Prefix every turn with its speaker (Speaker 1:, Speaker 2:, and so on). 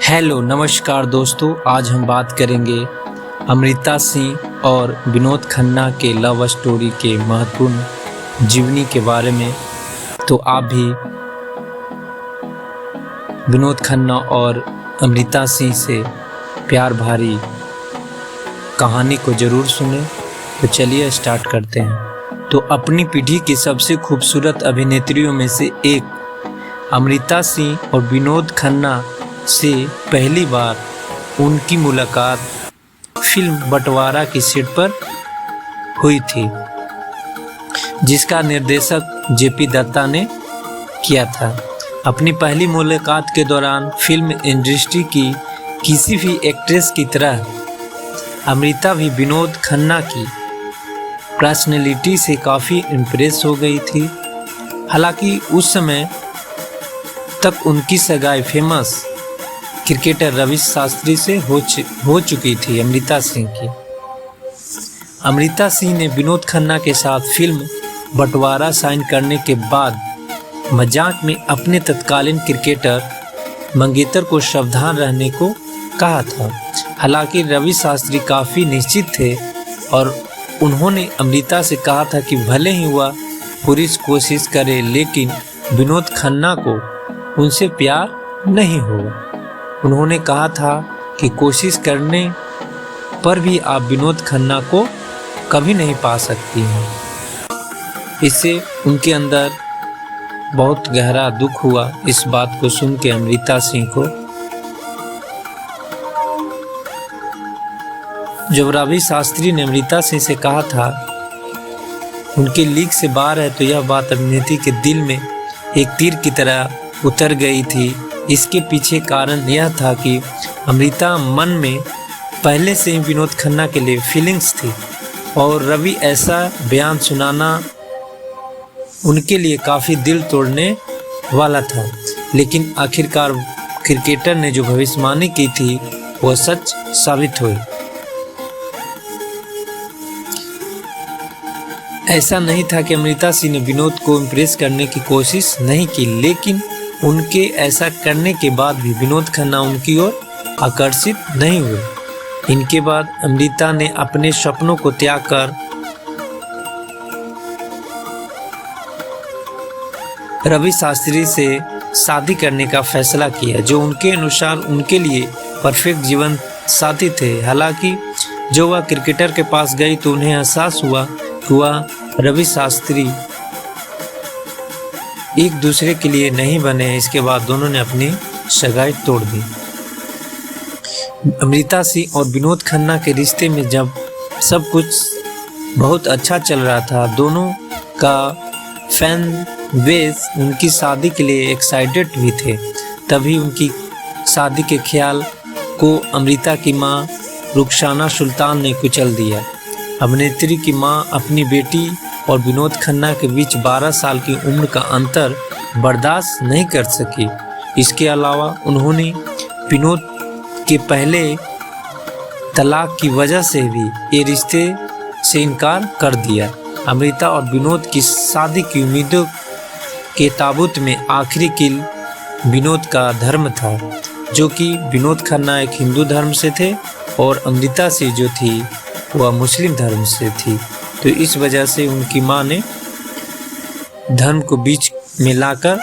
Speaker 1: Hello नमस्कार दोस्तों, आज हम बात करेंगे अमृता सिंह और विनोद खन्ना के लव स्टोरी के महत्वपूर्ण जीवनी के बारे में। तो आप भी विनोद खन्ना और अमृता सिंह से प्यार भरी कहानी को ज़रूर सुने। तो चलिए स्टार्ट करते हैं। तो अपनी पीढ़ी की सबसे खूबसूरत अभिनेत्रियों में से एक अमृता सिंह और विनोद खन्ना से पहली बार उनकी मुलाकात फिल्म बंटवारा की सेट पर हुई थी, जिसका निर्देशक जेपी दत्ता ने किया था। अपनी पहली मुलाकात के दौरान फिल्म इंडस्ट्री की किसी भी एक्ट्रेस की तरह अमृता भी विनोद खन्ना की पर्सनैलिटी से काफ़ी इम्प्रेस हो गई थी। हालांकि उस समय तक उनकी सगाई फेमस क्रिकेटर रवि शास्त्री से हो चुकी थी। अमृता सिंह ने विनोद खन्ना के साथ फिल्म बंटवारा साइन करने के बाद मजाक में अपने तत्कालीन क्रिकेटर मंगेतर को सावधान रहने को कहा था। हालांकि रवि शास्त्री काफ़ी निश्चित थे और उन्होंने अमृता से कहा था कि भले ही वह पूरी कोशिश करे, लेकिन विनोद खन्ना को उनसे प्यार नहीं होगा। उन्होंने कहा था कि कोशिश करने पर भी आप विनोद खन्ना को कभी नहीं पा सकती हैं। इससे उनके अंदर बहुत गहरा दुख हुआ। इस बात को सुन के अमृता सिंह को जब रवि शास्त्री ने अमृता सिंह से कहा था उनके लीक से बाहर है, तो यह बात अभिनेत्री के दिल में एक तीर की तरह उतर गई थी। इसके पीछे कारण यह था कि अमृता मन में पहले से ही विनोद खन्ना के लिए फीलिंग्स थी और रवि ऐसा बयान सुनाना उनके लिए काफ़ी दिल तोड़ने वाला था। लेकिन आखिरकार क्रिकेटर ने जो भविष्यवाणी की थी वह सच साबित हुई। ऐसा नहीं था कि अमृता सिंह ने विनोद को इम्प्रेस करने की कोशिश नहीं की, लेकिन उनके ऐसा करने के बाद भी विनोद खन्ना उनकी ओर आकर्षित नहीं हुए। इनके बाद अमृता ने अपने सपनों को त्याग कर रवि शास्त्री से शादी करने का फैसला किया, जो उनके अनुसार उनके लिए परफेक्ट जीवन साथी थे। हालांकि जब वह क्रिकेटर के पास गई तो उन्हें एहसास हुआ कि वह रवि शास्त्री एक दूसरे के लिए नहीं बने। इसके बाद दोनों ने अपनी सगाई तोड़ दी। अमृता सिंह और विनोद खन्ना के रिश्ते में जब सब कुछ बहुत अच्छा चल रहा था, दोनों का फैन बेस उनकी शादी के लिए एक्साइटेड भी थे। तभी उनकी शादी के ख्याल को अमृता की मां रुखसाना सुल्तान ने कुचल दिया। अभिनेत्री की मां अपनी बेटी और विनोद खन्ना के बीच 12 साल की उम्र का अंतर बर्दाश्त नहीं कर सकी। इसके अलावा उन्होंने विनोद के पहले तलाक की वजह से भी ये रिश्ते से इनकार कर दिया। अमृता और विनोद की शादी की उम्मीदों के ताबूत में आखिरी कील विनोद का धर्म था, जो कि विनोद खन्ना एक हिंदू धर्म से थे और अमृता से जो थी वह मुस्लिम धर्म से थी। तो इस वजह से उनकी मां ने धर्म को बीच में लाकर